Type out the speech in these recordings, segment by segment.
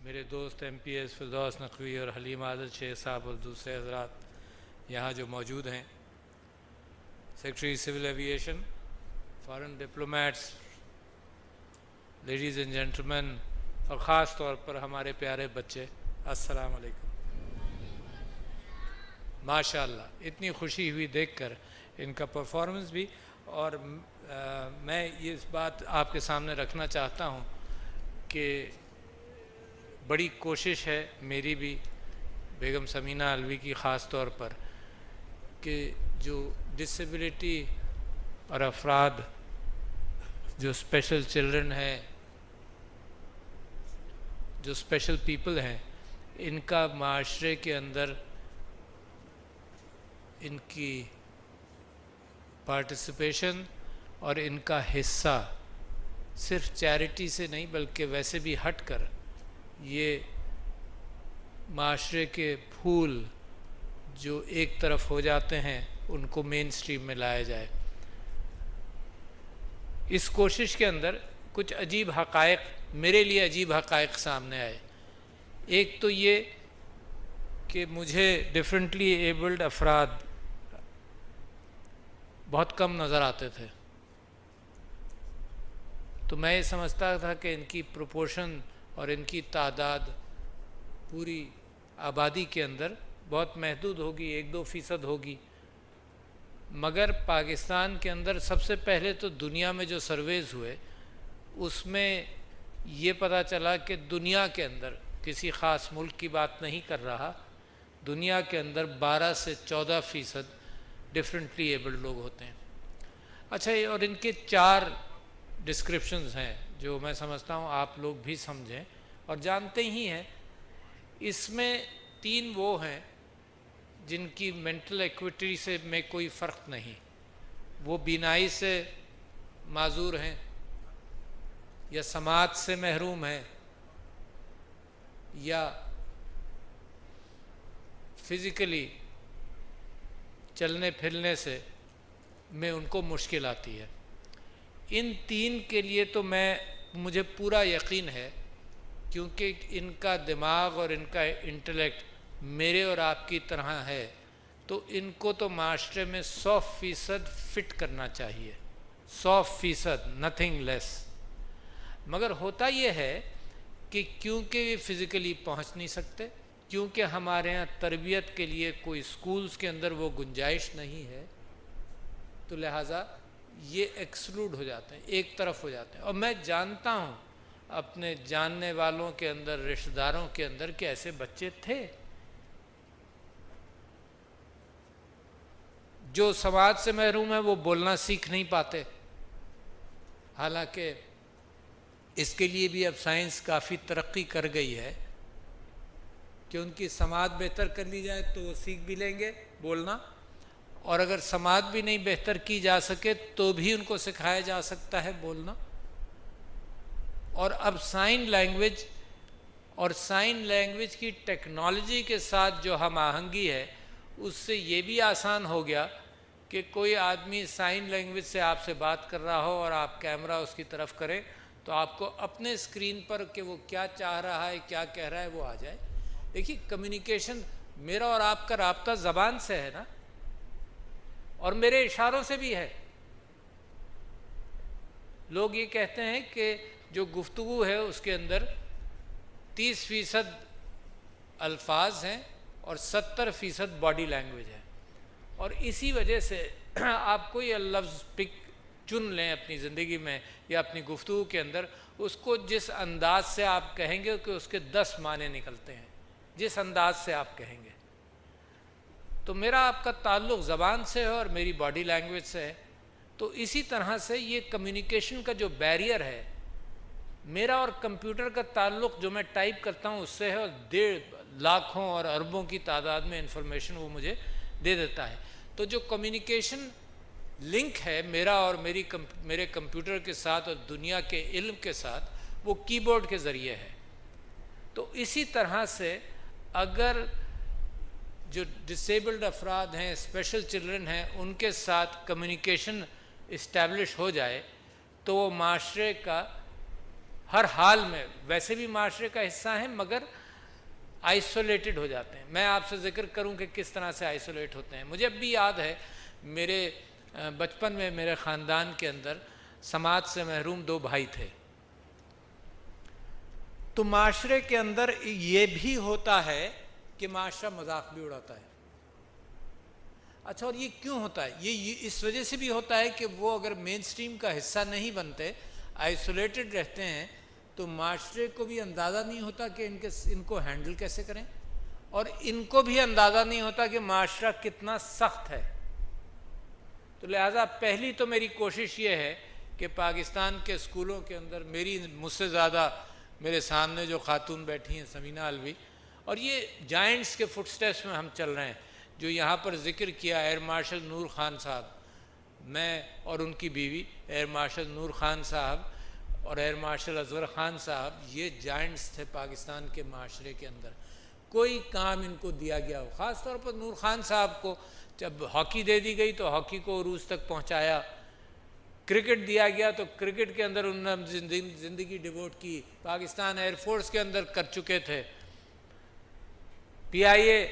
میرے دوست M P S Firdous Naqvi اور حلیم عادل شیخ صاحب اور دوسرے حضرات یہاں جو موجود ہیں، secretary civil aviation, foreign diplomats, ladies and gentleman, اور خاص طور پر ہمارے پیارے بچے، السلام علیکم۔ ماشاءاللہ اتنی خوشی ہوئی دیکھ کر ان کا پرفارمنس بھی، اور میں یہ اس بات آپ کے سامنے رکھنا چاہتا ہوں کہ بڑی کوشش ہے میری بھی، بیگم سمینہ علوی کی خاص طور پر، کہ جو ڈسیبلٹی اور افراد جو اسپیشل چلڈرن ہیں، جو اسپیشل پیپل ہیں، ان کا معاشرے کے اندر ان کی پارٹیسپیشن اور ان کا حصہ صرف چیریٹی سے نہیں بلکہ ویسے بھی ہٹ کر یہ معاشرے کے پھول جو ایک طرف ہو جاتے ہیں ان کو مین سٹریم میں لایا جائے۔ اس کوشش کے اندر کچھ عجیب حقائق، میرے لیے عجیب حقائق سامنے آئے۔ ایک تو یہ کہ مجھے ڈیفرنٹلی ایبلڈ افراد بہت کم نظر آتے تھے، تو میں یہ سمجھتا تھا کہ ان کی پروپورشن اور ان کی تعداد پوری آبادی کے اندر بہت محدود ہوگی، 1-2% ہوگی۔ مگر پاکستان کے اندر سب سے پہلے تو دنیا میں جو سرویز ہوئے اس میں یہ پتہ چلا کہ دنیا کے اندر، کسی خاص ملک کی بات نہیں کر رہا، دنیا کے اندر 12 سے 14% ڈیفرنٹلی ایبلڈ لوگ ہوتے ہیں۔ اچھا، اور ان کے 4 ڈسکرپشنز ہیں جو میں سمجھتا ہوں آپ لوگ بھی سمجھیں اور جانتے ہی ہیں۔ اس میں 3 وہ ہیں جن کی مینٹل ایکویٹی سے میں کوئی فرق نہیں، وہ بینائی سے معذور ہیں یا سماعت سے محروم ہیں یا فزیکلی چلنے پھرنے سے میں ان کو مشکل آتی ہے۔ ان 3 کے لیے تو مجھے پورا یقین ہے، کیونکہ ان کا دماغ اور ان کا انٹلیکٹ میرے اور آپ کی طرح ہے، تو ان کو تو معاشرے میں 100% فٹ کرنا چاہیے، 100%، نتھنگ لیس۔ مگر ہوتا یہ ہے کہ کیونکہ یہ فزیکلی پہنچ نہیں سکتے، کیونکہ ہمارے ہاں تربیت کے لیے کوئی سکولز کے اندر وہ گنجائش نہیں ہے، تو لہٰذا یہ ایکسکلوڈ ہو جاتے ہیں، ایک طرف ہو جاتے ہیں۔ اور میں جانتا ہوں اپنے جاننے والوں کے اندر، رشتہ داروں کے اندر، کہ ایسے بچے تھے جو سماج سے محروم ہیں، وہ بولنا سیکھ نہیں پاتے۔ حالانکہ اس کے لیے بھی اب سائنس کافی ترقی کر گئی ہے کہ ان کی سماعت بہتر کر لی جائے تو وہ سیکھ بھی لیں گے بولنا، اور اگر سماعت بھی نہیں بہتر کی جا سکے تو بھی ان کو سکھایا جا سکتا ہے بولنا۔ اور اب سائن لینگویج اور سائن لینگویج کی ٹیکنالوجی کے ساتھ جو ہم آہنگی ہے، اس سے یہ بھی آسان ہو گیا کہ کوئی آدمی سائن لینگویج سے آپ سے بات کر رہا ہو اور آپ کیمرہ اس کی طرف کریں تو آپ کو اپنے اسکرین پر کہ وہ کیا چاہ رہا ہے، کیا کہہ رہا ہے، وہ آ جائے۔ دیکھیے، کمیونیکیشن میرا اور آپ کا رابطہ زبان سے ہے نا، اور میرے اشاروں سے بھی ہے۔ لوگ یہ کہتے ہیں کہ جو گفتگو ہے اس کے اندر 30% الفاظ ہیں اور 70% باڈی لینگویج ہے، اور اسی وجہ سے آپ کوئی لفظ چن لیں اپنی زندگی میں یا اپنی گفتگو کے اندر، اس کو جس انداز سے آپ کہیں گے کہ اس کے 10 معنی نکلتے ہیں، جس انداز سے آپ کہیں گے۔ تو میرا آپ کا تعلق زبان سے ہے اور میری باڈی لینگویج سے ہے، تو اسی طرح سے یہ کمیونیکیشن کا جو بیریئر ہے، میرا اور کمپیوٹر کا تعلق جو میں ٹائپ کرتا ہوں اس سے ہے، اور 1.5 لاکھوں اور اربوں کی تعداد میں انفارمیشن وہ مجھے دے دیتا ہے۔ تو جو کمیونیکیشن لنک ہے میرا اور میرے کمپیوٹر کے ساتھ اور دنیا کے علم کے ساتھ، وہ کی بورڈ کے ذریعے ہے۔ تو اسی طرح سے اگر جو ڈسیبلڈ افراد ہیں، اسپیشل چلڈرن ہیں، ان کے ساتھ کمیونیکیشن اسٹیبلش ہو جائے تو وہ معاشرے کا ہر حال میں ویسے بھی معاشرے کا حصہ ہیں مگر آئسولیٹڈ ہو جاتے ہیں. میں آپ سے ذکر کروں کہ کس طرح سے آئسولیٹ ہوتے ہیں. مجھے اب بھی یاد ہے میرے بچپن میں میرے خاندان کے اندر سماج سے محروم 2 بھائی تھے. تو معاشرے کے اندر یہ بھی ہوتا ہے کہ معاشرہ مذاق بھی اڑاتا ہے. اچھا، اور یہ کیوں ہوتا ہے؟ یہ اس وجہ سے بھی ہوتا ہے کہ وہ اگر مین سٹریم کا حصہ نہیں بنتے، آئسولیٹڈ رہتے ہیں، تو معاشرے کو بھی اندازہ نہیں ہوتا کہ ان کو ہینڈل کیسے کریں، اور ان کو بھی اندازہ نہیں ہوتا کہ معاشرہ کتنا سخت ہے. تو لہٰذا پہلی تو میری کوشش یہ ہے کہ پاکستان کے اسکولوں کے اندر مجھ سے زیادہ میرے سامنے جو خاتون بیٹھی ہیں سمینہ الوی، اور یہ جائنٹس کے فٹ سٹیپس میں ہم چل رہے ہیں. جو یہاں پر ذکر کیا ایئر مارشل نور خان صاحب، میں اور ان کی بیوی ایئر مارشل نور خان صاحب اور ایئر مارشل اصغر خان صاحب، یہ جائنٹس تھے پاکستان کے معاشرے کے اندر. کوئی کام ان کو دیا گیا ہو، خاص طور پر نور خان صاحب کو جب ہاکی دے دی گئی تو ہاکی کو عروج تک پہنچایا، کرکٹ دیا گیا تو کرکٹ کے اندر انہوں نے زندگی ڈیووٹ کی. پاکستان ایئر فورس کے اندر کر چکے تھے. پی آئی اے،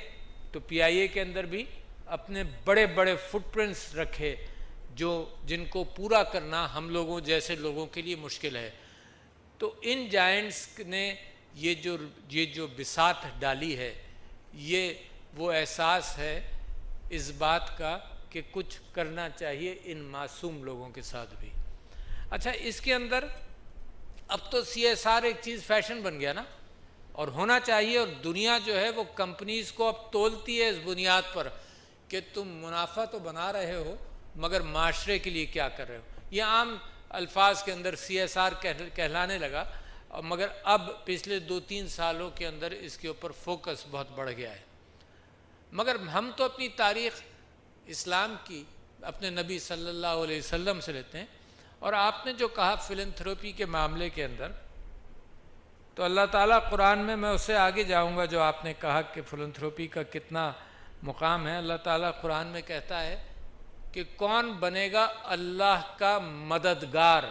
تو پی آئی اے کے اندر بھی اپنے بڑے بڑے فٹ پرنٹس رکھے جن کو پورا کرنا ہم لوگوں جیسے لوگوں کے لیے مشکل ہے. تو ان جائنٹس نے یہ جو بساط ڈالی ہے، یہ وہ احساس ہے اس بات کا کہ کچھ کرنا چاہیے ان معصوم لوگوں کے ساتھ بھی. اچھا، اس کے اندر اب تو CSR ایک چیز فیشن بن گیا نا، اور ہونا چاہیے. اور دنیا جو ہے وہ کمپنیز کو اب تولتی ہے اس بنیاد پر کہ تم منافع تو بنا رہے ہو مگر معاشرے کے لیے کیا کر رہے ہو. یہ عام الفاظ کے اندر CSR کہلانے لگا، مگر اب پچھلے 2-3 سالوں کے اندر اس کے اوپر فوکس بہت بڑھ گیا ہے. مگر ہم تو اپنی تاریخ اسلام کی اپنے نبی صلی اللہ علیہ وسلم سے لیتے ہیں. اور آپ نے جو کہا فلنتھروپی کے معاملے کے اندر، تو اللہ تعالیٰ قرآن میں اس سے آگے جاؤں گا جو آپ نے کہا کہ فلنتھروپی کا کتنا مقام ہے. اللہ تعالیٰ قرآن میں کہتا ہے کہ کون بنے گا اللہ کا مددگار.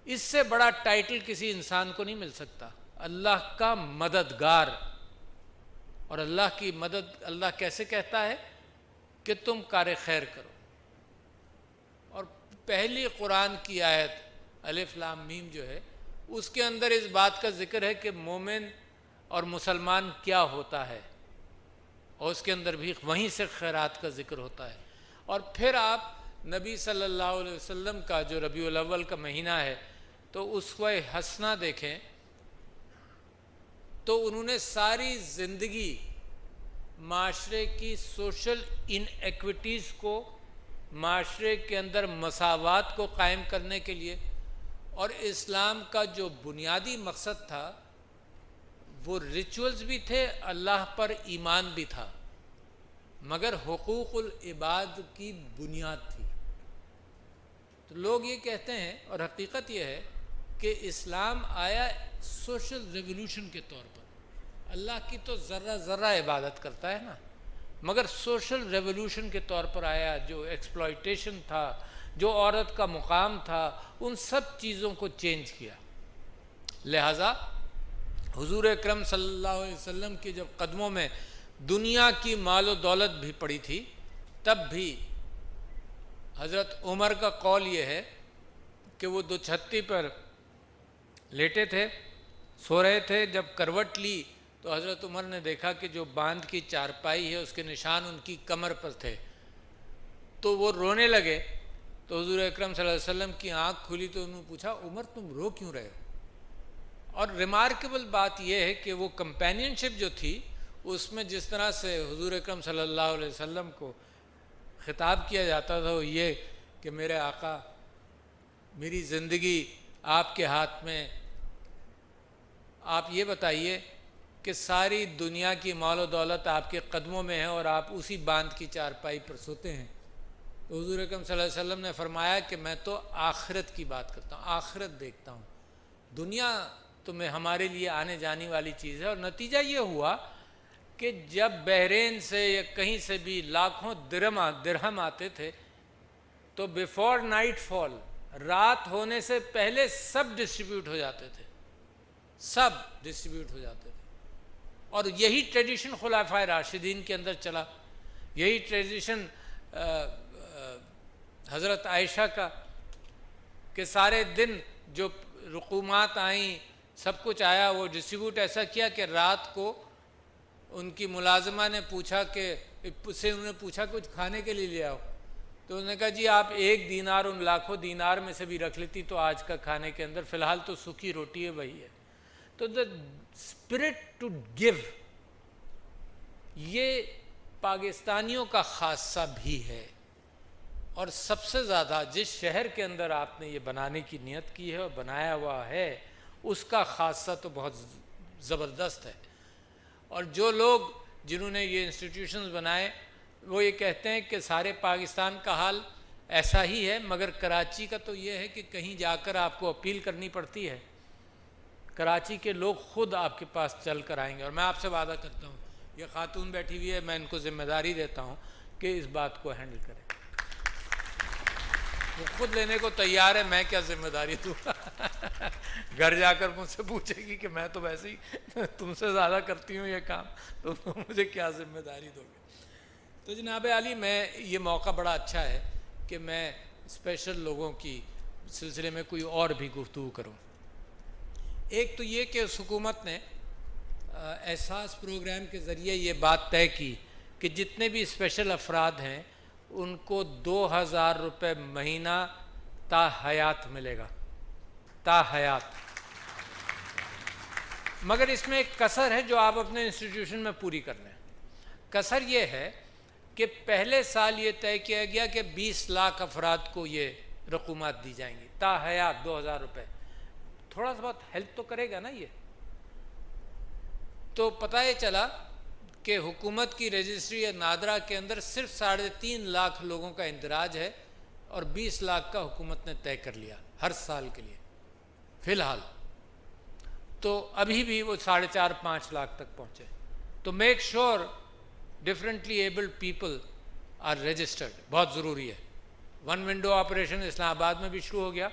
اس سے بڑا ٹائٹل کسی انسان کو نہیں مل سکتا، اللہ کا مددگار. اور اللہ کی مدد اللہ کیسے کہتا ہے کہ تم کار خیر کرو. اور پہلی قرآن کی آیت الف لام میم جو ہے، اس کے اندر اس بات کا ذکر ہے کہ مومن اور مسلمان کیا ہوتا ہے، اور اس کے اندر بھی وہیں سے خیرات کا ذکر ہوتا ہے. اور پھر آپ نبی صلی اللہ علیہ وسلم کا جو ربیع الاول کا مہینہ ہے تو اس کو حسنہ دیکھیں تو انہوں نے ساری زندگی معاشرے کی سوشل ان ایکویٹیز کو، معاشرے کے اندر مساوات کو قائم کرنے کے لیے، اور اسلام کا جو بنیادی مقصد تھا وہ ریچولز بھی تھے، اللہ پر ایمان بھی تھا، مگر حقوق العباد کی بنیاد تھی. تو لوگ یہ کہتے ہیں، اور حقیقت یہ ہے کہ اسلام آیا سوشل ریولوشن کے طور پر. اللہ کی تو ذرہ ذرہ عبادت کرتا ہے نا، مگر سوشل ریولوشن کے طور پر آیا. جو ایکسپلائٹیشن تھا، جو عورت کا مقام تھا، ان سب چیزوں کو چینج کیا. لہٰذا حضور اکرم صلی اللہ علیہ وسلم کے جب قدموں میں دنیا کی مال و دولت بھی پڑی تھی، تب بھی حضرت عمر کا قول یہ ہے کہ وہ 2 چھتی پر لیٹے تھے، سو رہے تھے. جب کروٹ لی تو حضرت عمر نے دیکھا کہ جو باندھ کی چارپائی ہے اس کے نشان ان کی کمر پر تھے. تو وہ رونے لگے. تو حضور اکرم صلی اللہ علیہ وسلم کی آنکھ کھلی تو انہوں نے پوچھا عمر تم رو کیوں رہے ہو؟ اور ریمارکیبل بات یہ ہے کہ وہ کمپینین شپ جو تھی اس میں جس طرح سے حضور اکرم صلی اللہ علیہ وسلم کو خطاب کیا جاتا تھا وہ یہ کہ میرے آقا، میری زندگی آپ کے ہاتھ میں، آپ یہ بتائیے کہ ساری دنیا کی مال و دولت آپ کے قدموں میں ہے اور آپ اسی باندھ کی چارپائی پر سوتے ہیں. تو حضور اکرم صلی اللہ علیہ وسلم نے فرمایا کہ میں تو آخرت کی بات کرتا ہوں، آخرت دیکھتا ہوں. دنیا تو میں ہمارے لیے آنے جانے والی چیز ہے. اور نتیجہ یہ ہوا کہ جب بحرین سے یا کہیں سے بھی لاکھوں درہم آتے تھے تو بیفور نائٹ فال رات ہونے سے پہلے سب ڈسٹریبیوٹ ہو جاتے تھے، سب ڈسٹریبیوٹ ہو جاتے تھے. اور یہی ٹریڈیشن خلفائے راشدین کے اندر چلا، یہی ٹریڈیشن حضرت عائشہ کا، کہ سارے دن جو رقومات آئیں سب کچھ آیا، وہ ڈسٹریبیوٹ ایسا کیا کہ رات کو ان کی ملازمہ نے پوچھا کہ انہوں نے پوچھا کچھ کھانے کے لیے لے آؤ، تو انہوں نے کہا جی آپ 1 دینار ان لاکھوں دینار میں سے بھی رکھ لیتی تو آج کا کھانے کے اندر فی الحال تو سوکھی روٹی ہے وہی ہے. تو دا اسپرٹ ٹو گیو یہ پاکستانیوں کا خاصہ بھی ہے. اور سب سے زیادہ جس شہر کے اندر آپ نے یہ بنانے کی نیت کی ہے اور بنایا ہوا ہے اس کا خاصہ تو بہت زبردست ہے. اور جو لوگ جنہوں نے یہ انسٹیٹیوشنز بنائے وہ یہ کہتے ہیں کہ سارے پاکستان کا حال ایسا ہی ہے، مگر کراچی کا تو یہ ہے کہ کہیں جا کر آپ کو اپیل کرنی پڑتی ہے، کراچی کے لوگ خود آپ کے پاس چل کر آئیں گے. اور میں آپ سے وعدہ کرتا ہوں، یہ خاتون بیٹھی ہوئی ہے، میں ان کو ذمہ داری دیتا ہوں کہ اس بات کو ہینڈل کریں. وہ خود لینے کو تیار ہے، میں کیا ذمہ داری دوں گا. گھر جا کر مجھ سے پوچھے گی کہ میں تو ویسے ہی تم سے زیادہ کرتی ہوں یہ کام، تو مجھے کیا ذمہ داری دو گے. تو جناب عالی، میں یہ موقع بڑا اچھا ہے کہ میں اسپیشل لوگوں کی سلسلے میں کوئی اور بھی گفتگو کروں. ایک تو یہ کہ اس حکومت نے احساس پروگرام کے ذریعے یہ بات طے کی کہ جتنے بھی اسپیشل افراد ہیں ان کو 2000 روپے مہینہ تا حیات ملے گا، تا حیات. مگر اس میں ایک کسر ہے جو آپ اپنے انسٹیٹیوشن میں پوری کر لیں. کسر یہ ہے کہ پہلے سال یہ طے کیا گیا کہ 20 لاکھ افراد کو یہ رقومات دی جائیں گی تا حیات 2000 روپے. تھوڑا سا بہت ہیلپ تو کرے گا نا یہ. تو پتہ یہ چلا کہ حکومت کی رجسٹری نادرہ کے اندر صرف 3.5 لاکھ لوگوں کا اندراج ہے اور 20 لاکھ کا حکومت نے طے کر لیا ہر سال کے لیے فی الحال. تو ابھی بھی وہ 4.5-5 لاکھ تک پہنچے. تو make sure differently abled people are registered, بہت ضروری ہے. 1 ونڈو آپریشن اسلام آباد میں بھی شروع ہو گیا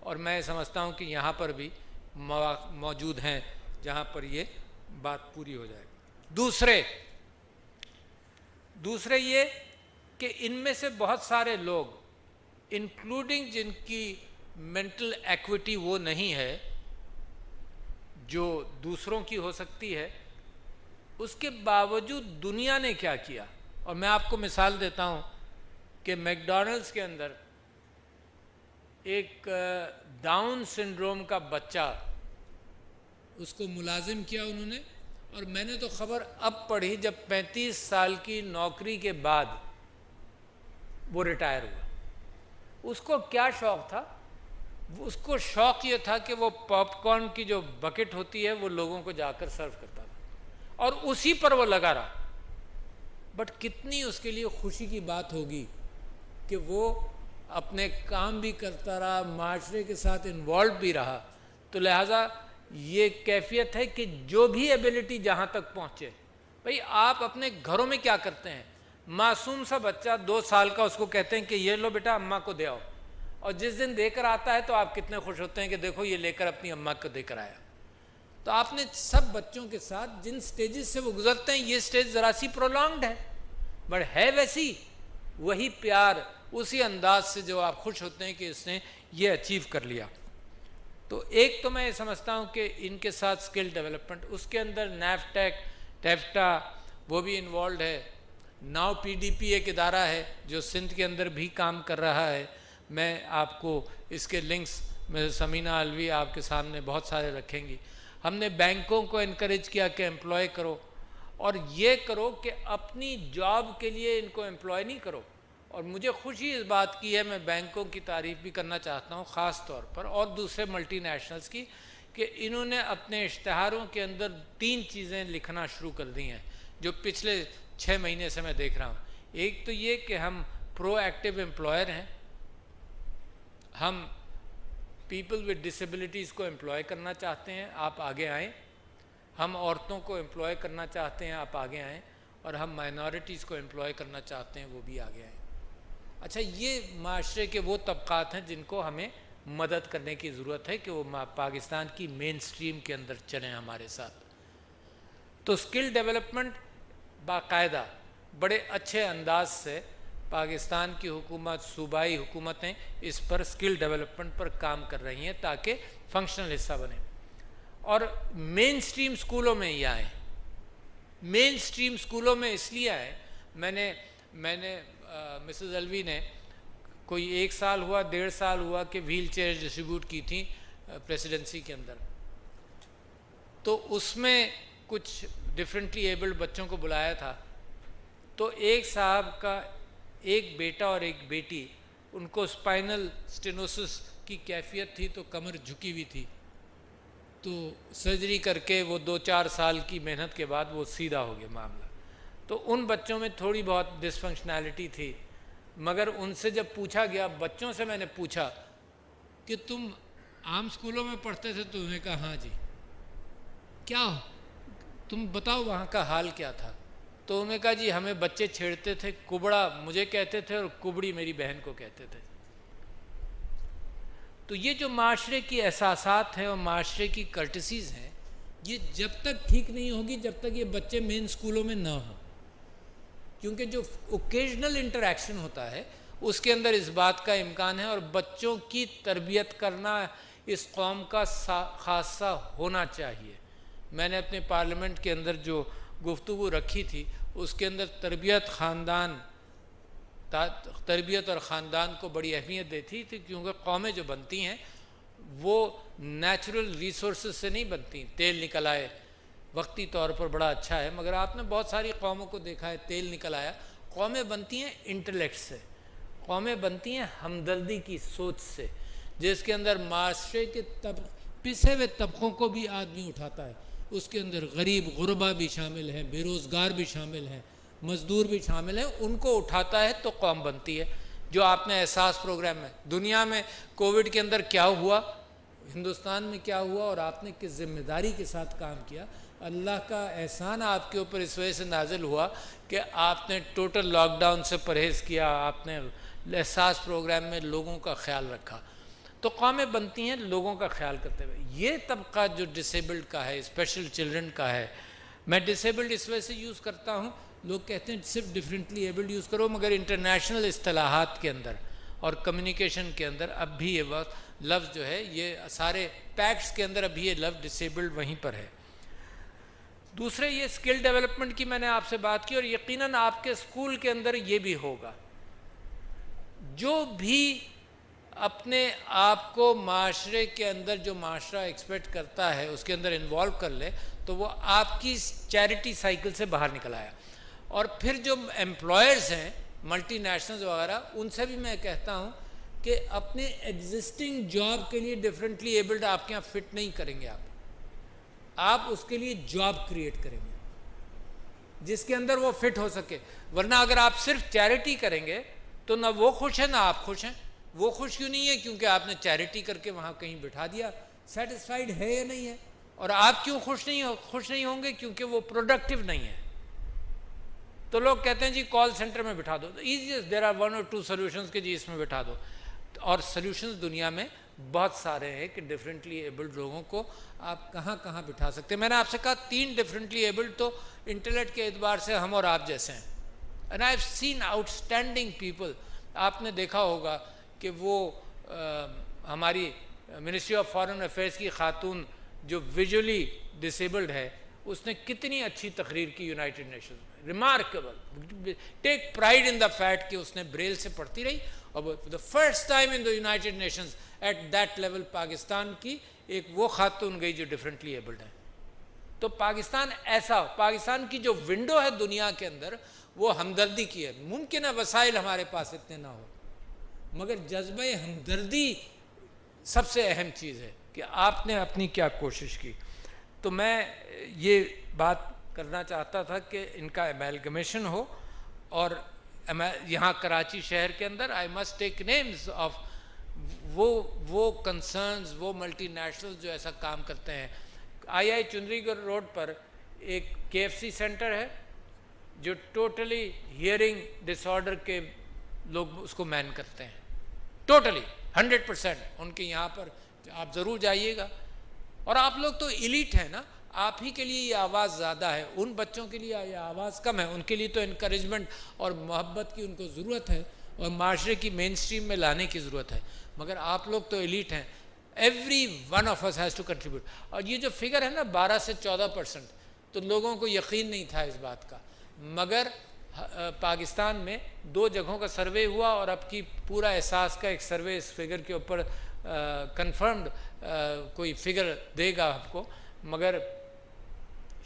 اور میں سمجھتا ہوں کہ یہاں پر بھی موجود ہیں جہاں پر یہ بات پوری ہو جائے. دوسرے یہ کہ ان میں سے بہت سارے لوگ انکلوڈنگ جن کی مینٹل ایکوٹی وہ نہیں ہے جو دوسروں کی ہو سکتی ہے، اس کے باوجود دنیا نے کیا کیا. اور میں آپ کو مثال دیتا ہوں کہ میکڈونلڈس کے اندر ایک ڈاؤن سنڈروم کا بچہ، اس کو ملازم کیا انہوں نے، اور میں نے تو خبر اب پڑھی جب 35 سال کی نوکری کے بعد وہ ریٹائر ہوا. اس کو کیا شوق تھا؟ اس کو شوق یہ تھا کہ وہ پاپ کارن کی جو بکٹ ہوتی ہے وہ لوگوں کو جا کر سرو کرتا تھا اور اسی پر وہ لگا رہا. بٹ کتنی اس کے لیے خوشی کی بات ہوگی کہ وہ اپنے کام بھی کرتا رہا، معاشرے کے ساتھ انوالو بھی رہا. تو لہٰذا یہ کیفیت ہے کہ جو بھی ایبلٹی جہاں تک پہنچے. بھئی آپ اپنے گھروں میں کیا کرتے ہیں؟ معصوم سا بچہ 2 سال کا، اس کو کہتے ہیں کہ یہ لو بیٹا اماں کو دے آؤ، اور جس دن دے کر آتا ہے تو آپ کتنے خوش ہوتے ہیں کہ دیکھو یہ لے کر اپنی اماں کو دے کر آیا. تو آپ نے سب بچوں کے ساتھ جن سٹیجز سے وہ گزرتے ہیں، یہ سٹیج ذرا سی پرولونگڈ ہے بٹ ہے ویسی، وہی پیار اسی انداز سے جو آپ خوش ہوتے ہیں کہ اس نے یہ اچیو کر لیا. تو ایک تو میں سمجھتا ہوں کہ ان کے ساتھ سکل ڈیولپمنٹ، اس کے اندر نیفٹیک، ٹیفٹا وہ بھی انوالوڈ ہے. ناؤ پی ڈی پی ایک ادارہ ہے جو سندھ کے اندر بھی کام کر رہا ہے. میں آپ کو اس کے لنکس میں سمینہ علوی آپ کے سامنے بہت سارے رکھیں گی. ہم نے بینکوں کو انکریج کیا کہ امپلوائے کرو، اور یہ کرو کہ اپنی جاب کے لیے ان کو امپلوائے نہیں کرو. اور مجھے خوشی اس بات کی ہے، میں بینکوں کی تعریف بھی کرنا چاہتا ہوں خاص طور پر، اور دوسرے ملٹی نیشنلز کی، کہ انہوں نے اپنے اشتہاروں کے اندر 3 چیزیں لکھنا شروع کر دی ہیں جو پچھلے 6 مہینے سے میں دیکھ رہا ہوں. ایک تو یہ کہ ہم پرو ایکٹیو امپلائر ہیں، ہم پیپل ود ڈسیبلٹیز کو امپلوائے کرنا چاہتے ہیں، آپ آگے آئیں. ہم عورتوں کو امپلوائے کرنا چاہتے ہیں، آپ آگے آئیں. اور ہم مائنورٹیز کو امپلوائے کرنا چاہتے ہیں، وہ بھی آگے آئیں. اچھا، یہ معاشرے کے وہ طبقات ہیں جن کو ہمیں مدد کرنے کی ضرورت ہے کہ وہ پاکستان کی مین سٹریم کے اندر چلیں ہمارے ساتھ۔ تو سکل ڈیولپمنٹ باقاعدہ بڑے اچھے انداز سے پاکستان کی حکومت، صوبائی حکومتیں اس پر سکل ڈیولپمنٹ پر کام کر رہی ہیں تاکہ فنکشنل حصہ بنے، اور مین سٹریم سکولوں میں یہ آئیں۔ مین سٹریم سکولوں میں اس لیے آئے، میں نے مسز الوی نے کوئی 1 سال ہوا 1.5 سال ہوا کہ ویل چیئر ڈسٹریبیوٹ کی تھیں پریسیڈنسی کے اندر، تو اس میں کچھ ڈفرینٹلی ایبلڈ بچوں کو بلایا تھا، تو ایک صاحب کا ایک بیٹا اور ایک بیٹی، ان کو اسپائنل سٹینوسس کی کیفیت تھی، تو کمر جھکی ہوئی تھی، تو سرجری کر کے وہ 2-4 سال کی محنت کے بعد وہ سیدھا ہو گیا معاملہ۔ تو ان بچوں میں تھوڑی بہت ڈس فنکشنالٹی تھی، مگر ان سے جب پوچھا گیا، بچوں سے میں نے پوچھا کہ تم عام اسکولوں میں پڑھتے تھے؟ تو انہوں نے کہا ہاں جی۔ کیا تم بتاؤ وہاں کا حال کیا تھا؟ تو انہوں نے کہا جی ہمیں بچے چھیڑتے تھے، کبڑا مجھے کہتے تھے اور کبڑی میری بہن کو کہتے تھے۔ تو یہ جو معاشرے کی احساسات ہیں اور معاشرے کی کرٹسیز ہیں، یہ جب تک ٹھیک نہیں ہوگی جب تک یہ بچے مین اسکولوں میں نہ ہوں، کیونکہ جو اوکیجنل انٹریکشن ہوتا ہے اس کے اندر اس بات کا امکان ہے، اور بچوں کی تربیت کرنا اس قوم کا خاصہ ہونا چاہیے۔ میں نے اپنے پارلیمنٹ کے اندر جو گفتگو رکھی تھی اس کے اندر تربیت اور خاندان کو بڑی اہمیت دیتی تھی، کیونکہ قومیں جو بنتی ہیں وہ نیچرل ریسورسز سے نہیں بنتی۔ تیل نکل آئے وقتی طور پر بڑا اچھا ہے، مگر آپ نے بہت ساری قوموں کو دیکھا ہے تیل نکل آیا۔ قومیں بنتی ہیں انٹلیکٹ سے، قومیں بنتی ہیں ہمدردی کی سوچ سے، جس کے اندر معاشرے کے پسے ہوئے طبقوں کو بھی آدمی اٹھاتا ہے، اس کے اندر غریب غربا بھی شامل ہیں، بے روزگار بھی شامل ہیں، مزدور بھی شامل ہیں، ان کو اٹھاتا ہے تو قوم بنتی ہے۔ جو آپ نے احساس پروگرام میں دنیا میں کووڈ کے اندر کیا ہوا، ہندوستان میں کیا ہوا، اور آپ نے کس ذمہ داری کے ساتھ کام کیا، اللہ کا احسان آپ کے اوپر اس وجہ سے نازل ہوا کہ آپ نے ٹوٹل لاک ڈاؤن سے پرہیز کیا، آپ نے احساس پروگرام میں لوگوں کا خیال رکھا۔ تو قومیں بنتی ہیں لوگوں کا خیال کرتے ہوئے۔ یہ طبقہ جو ڈسیبلڈ کا ہے، اسپیشل چلڈرن کا ہے، میں ڈسیبلڈ اس وجہ سے یوز کرتا ہوں، لوگ کہتے ہیں صرف ڈفرینٹلی ایبلڈ یوز کرو، مگر انٹرنیشنل اصطلاحات کے اندر اور کمیونیکیشن کے اندر اب بھی یہ لفظ جو ہے، یہ سارے پیکٹس کے اندر ابھی یہ لفظ ڈسیبلڈ وہیں پر ہے۔ دوسرے یہ اسکل ڈیولپمنٹ کی میں نے آپ سے بات کی، اور یقیناً آپ کے اسکول کے اندر یہ بھی ہوگا۔ جو بھی اپنے آپ کو معاشرے کے اندر، جو معاشرہ ایکسپیکٹ کرتا ہے اس کے اندر انوالو کر لے، تو وہ آپ کی چیریٹی سائیکل سے باہر نکل آیا۔ اور پھر جو ایمپلائرز ہیں ملٹی نیشنلز وغیرہ، ان سے بھی میں کہتا ہوں کہ اپنے ایگزسٹنگ جاب کے لیے ڈفرینٹلی ایبلڈ آپ کے یہاں فٹ نہیں کریں گے، آپ اس کے لیے جاب کریٹ کریں گے جس کے اندر وہ فٹ ہو سکے۔ ورنہ اگر آپ صرف چیریٹی کریں گے تو نہ وہ خوش ہیں نہ آپ خوش ہیں۔ وہ خوش کیوں نہیں ہے؟ کیونکہ آپ نے چیریٹی کر کے وہاں کہیں بٹھا دیا، سیٹسفائیڈ ہے یا نہیں ہے۔ اور آپ کیوں خوش نہیں ہوں گے؟ کیونکہ وہ پروڈکٹیو نہیں ہے۔ تو لوگ کہتے ہیں جی کال سینٹر میں بٹھا دو، exist there are 1 or 2 solutions کہ جی اس میں بٹھا دو، اور سولوشنز دنیا میں بہت سارے ہیں کہ ڈفرینٹلی ایبلڈ لوگوں کو آپ کہاں کہاں بٹھا سکتے ہیں۔ میں نے آپ سے کہا 3 ڈفرینٹلی ایبلڈ تو انٹلیکٹ کے اعتبار سے ہم اور آپ جیسے ہیں، and I have seen out standing people. آپ نے دیکھا ہوگا کہ وہ ہماری منسٹری آف فارن افیئرس کی خاتون جو ویژولی ڈسیبلڈ ہے، اس نے کتنی اچھی تقریر کی یونائٹڈ نیشنز میں، remarkable, take pride in the fact کہ اس نے بریل سے پڑھتی رہی، اور the first time in the United Nations at that level Pakistan کی ایک وہ خاتون گئی جو ڈفرینٹلی ایبلڈ ہے۔ تو پاکستان ایسا، پاکستان کی جو ونڈو ہے دنیا کے اندر وہ ہمدردی کی ہے۔ ممکن ہے وسائل ہمارے پاس اتنے نہ ہو، مگر جذبہ ہمدردی سب سے اہم چیز ہے کہ آپ نے اپنی کیا کوشش کی۔ تو میں یہ بات کرنا چاہتا تھا کہ ان کا امیلگمیشن ہو، اور یہاں کراچی شہر کے اندر I must take names of وہ کنسرنز، وہ ملٹی نیشنل جو ایسا کام کرتے ہیں۔ آئی چندری گڑھ روڈ پر ایک KFC سینٹر ہے جو ٹوٹلی ہیئرنگ ڈس آرڈر کے لوگ اس کو مین کرتے ہیں، ٹوٹلی 100%. ان کے یہاں پر آپ ضرور جائیے گا. اور آپ لوگ تو ایلیٹ ہیں نا, آپ ہی کے لیے یہ آواز زیادہ ہے, ان بچوں کے لیے یہ آواز کم ہے. ان کے لیے تو انکریجمنٹ اور محبت کی ان کو ضرورت ہے اور معاشرے کی مین اسٹریم میں لانے کی ضرورت ہے. مگر آپ لوگ تو ایلیٹ ہیں. Every one of us has to contribute. اور یہ جو فگر ہے نا 12 سے 14%, تو لوگوں کو یقین نہیں تھا اس بات کا. مگر پاکستان میں 2 جگہوں کا سروے ہوا اور اب کی پورا احساس کا ایک سروے اس فگر کے اوپر کنفرمڈ کوئی فگر دے گا آپ کو. مگر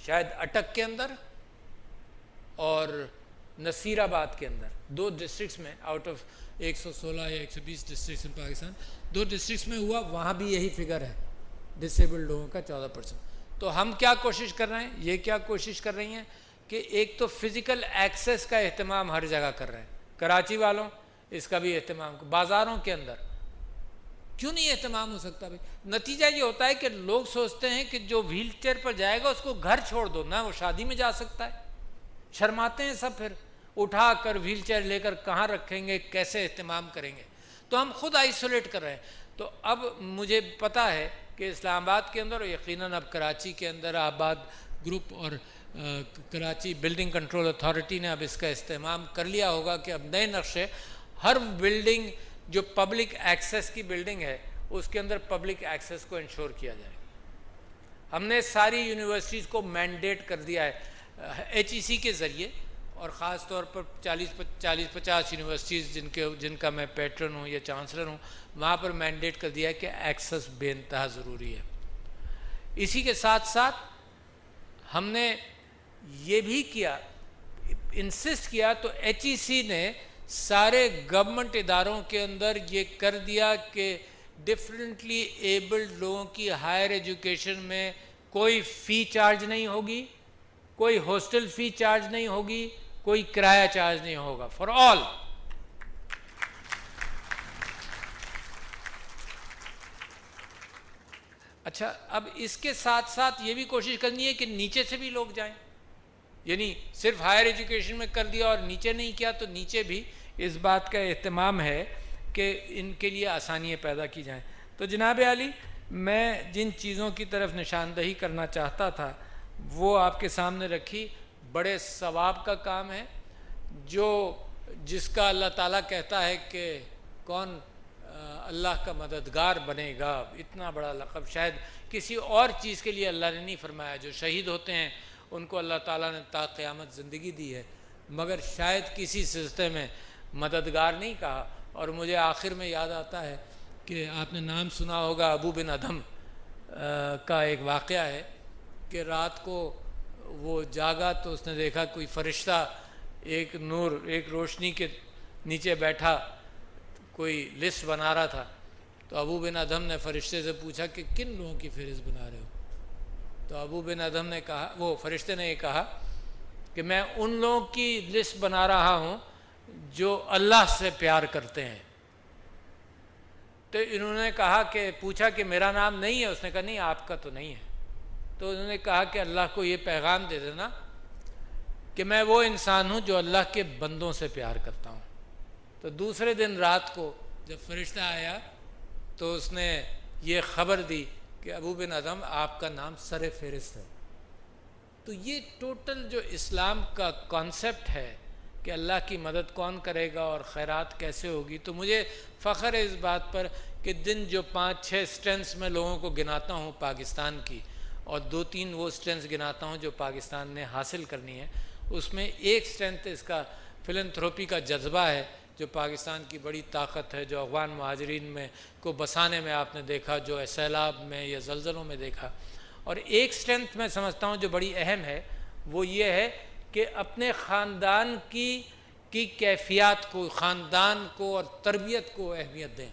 شاید اٹک کے اندر اور نصیر آباد کے اندر 2 ڈسٹرکٹس میں آؤٹ آف 116 یا 120 ڈسٹرکٹس ان پاکستان 2 ڈسٹرکٹس میں ہوا, وہاں بھی یہی فگر ہے ڈسیبلڈ لوگوں کا 14%. تو ہم کیا کوشش کر رہے ہیں, یہ کیا کوشش کر رہی ہیں کہ ایک تو فزیکل ایکسیس کا اہتمام ہر جگہ کر رہے ہیں. کراچی والوں اس کا بھی اہتمام, بازاروں کے اندر کیوں نہیں اہتمام ہو سکتا بھائی؟ نتیجہ یہ ہوتا ہے کہ لوگ سوچتے ہیں کہ جو ویل چیئر پر جائے گا اس کو گھر چھوڑ دو نا, وہ شادی میں جا سکتا ہے. شرماتے ہیں سب, پھر اٹھا کر ویل چیئر لے کر کہاں رکھیں گے, کیسے اہتمام کریں گے. تو ہم خود آئسولیٹ کر رہے ہیں. تو اب مجھے پتہ ہے کہ اسلام آباد کے اندر اور یقیناً اب کراچی کے اندر آباد گروپ اور کراچی بلڈنگ کنٹرول اتھارٹی نے اب اس کا اہتمام کر لیا ہوگا کہ اب نئے نقشے ہر بلڈنگ جو پبلک ایکسیس کی بلڈنگ ہے اس کے اندر پبلک ایکسیس کو انشور کیا جائے. ہم نے ساری یونیورسٹیز کو مینڈیٹ کر دیا ہے ایچ ای سی کے ذریعے, اور خاص طور پر 40-50 یونیورسٹیز جن کا میں پیٹرن ہوں یا چانسلر ہوں, وہاں پر مینڈیٹ کر دیا ہے کہ ایکسیس بے انتہا ضروری ہے. اسی کے ساتھ ساتھ ہم نے یہ بھی کیا, انسسٹ کیا, تو ایچ ای سی نے سارے گورنمنٹ اداروں کے اندر یہ کر دیا کہ ڈفرینٹلی ایبلڈ لوگوں کی ہائر ایجوکیشن میں کوئی فی چارج نہیں ہوگی, کوئی ہاسٹل فی چارج نہیں ہوگی, کوئی کرایہ چارج نہیں ہوگا, فار آل. اچھا, اب اس کے ساتھ ساتھ یہ بھی کوشش کرنی ہے کہ نیچے سے بھی لوگ جائیں. یعنی صرف ہائر ایجوکیشن میں کر دیا اور نیچے نہیں کیا, تو نیچے بھی اس بات کا اہتمام ہے کہ ان کے لیے آسانیاں پیدا کی جائیں. تو جناب عالی, میں جن چیزوں کی طرف نشاندہی کرنا چاہتا تھا وہ آپ کے سامنے رکھی. بڑے ثواب کا کام ہے, جس کا اللہ تعالیٰ کہتا ہے کہ کون اللہ کا مددگار بنے گا. اتنا بڑا لقب شاید کسی اور چیز کے لیے اللہ نے نہیں فرمایا. جو شہید ہوتے ہیں ان کو اللہ تعالیٰ نے تا قیامت زندگی دی ہے, مگر شاید کسی سلسلے میں مددگار نہیں کہا. اور مجھے آخر میں یاد آتا ہے کہ آپ نے نام سنا ہوگا ابو بن ادھم کا ایک واقعہ ہے کہ رات کو وہ جاگا تو اس نے دیکھا کوئی فرشتہ ایک نور, ایک روشنی کے نیچے بیٹھا کوئی لسٹ بنا رہا تھا. تو ابو بن ادھم نے فرشتے سے پوچھا کہ کن لوگوں کی فہرست بنا رہے ہو؟ تو ابو بن ادھم نے کہا, وہ فرشتے نے یہ کہا کہ میں ان لوگوں کی لسٹ بنا رہا ہوں جو اللہ سے پیار کرتے ہیں. تو انہوں نے کہا کہ پوچھا کہ میرا نام نہیں ہے؟ اس نے کہا نہیں, آپ کا تو نہیں ہے. تو انہوں نے کہا کہ اللہ کو یہ پیغام دے دینا کہ میں وہ انسان ہوں جو اللہ کے بندوں سے پیار کرتا ہوں. تو دوسرے دن رات کو جب فرشتہ آیا تو اس نے یہ خبر دی کہ ابو بن ادھم آپ کا نام سر فہرست ہے. تو یہ ٹوٹل جو اسلام کا کانسیپٹ ہے کہ اللہ کی مدد کون کرے گا اور خیرات کیسے ہوگی. تو مجھے فخر ہے اس بات پر کہ دن جو 5-6 اسٹرینث میں لوگوں کو گناتا ہوں پاکستان کی, اور 2-3 وہ اسٹرینث گناتا ہوں جو پاکستان نے حاصل کرنی ہے, اس میں ایک اسٹرینتھ اس کا فلنتھروپی کا جذبہ ہے جو پاکستان کی بڑی طاقت ہے, جو افغان مہاجرین میں کو بسانے میں آپ نے دیکھا, جو سیلاب میں یا زلزلوں میں دیکھا. اور ایک اسٹرینتھ میں سمجھتا ہوں جو بڑی اہم ہے وہ یہ ہے کہ اپنے خاندان کی کیفیات کو, خاندان کو اور تربیت کو اہمیت دیں.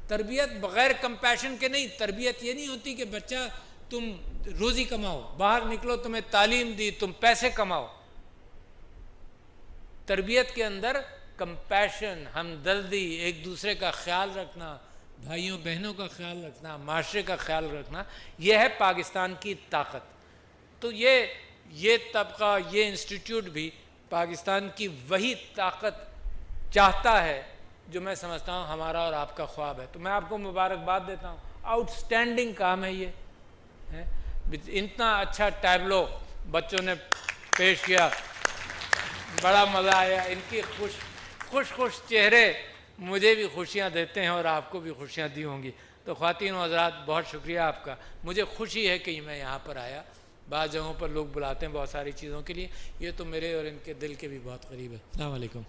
تربیت بغیر کمپیشن کے نہیں. تربیت یہ نہیں ہوتی کہ بچہ تم روزی کماؤ, باہر نکلو, تمہیں تعلیم دی, تم پیسے کماؤ. تربیت کے اندر کمپیشن, ہمدردی, ایک دوسرے کا خیال رکھنا, بھائیوں بہنوں کا خیال رکھنا, معاشرے کا خیال رکھنا, یہ ہے پاکستان کی طاقت. تو یہ طبقہ, یہ انسٹیٹیوٹ بھی پاکستان کی وہی طاقت چاہتا ہے جو میں سمجھتا ہوں ہمارا اور آپ کا خواب ہے. تو میں آپ کو مبارکباد دیتا ہوں. آؤٹ اسٹینڈنگ کام ہے یہ. اتنا اچھا ٹیبلو بچوں نے پیش کیا, بڑا مزہ آیا. ان کی خوش چہرے مجھے بھی خوشیاں دیتے ہیں اور آپ کو بھی خوشیاں دی ہوں گی. تو خواتین و حضرات, بہت شکریہ آپ کا. مجھے خوشی ہے کہ میں یہاں پر آیا. بعض جگہوں پر لوگ بلاتے ہیں بہت ساری چیزوں کے لیے, یہ تو میرے اور ان کے دل کے بھی بہت قریب ہے. السلام علیکم.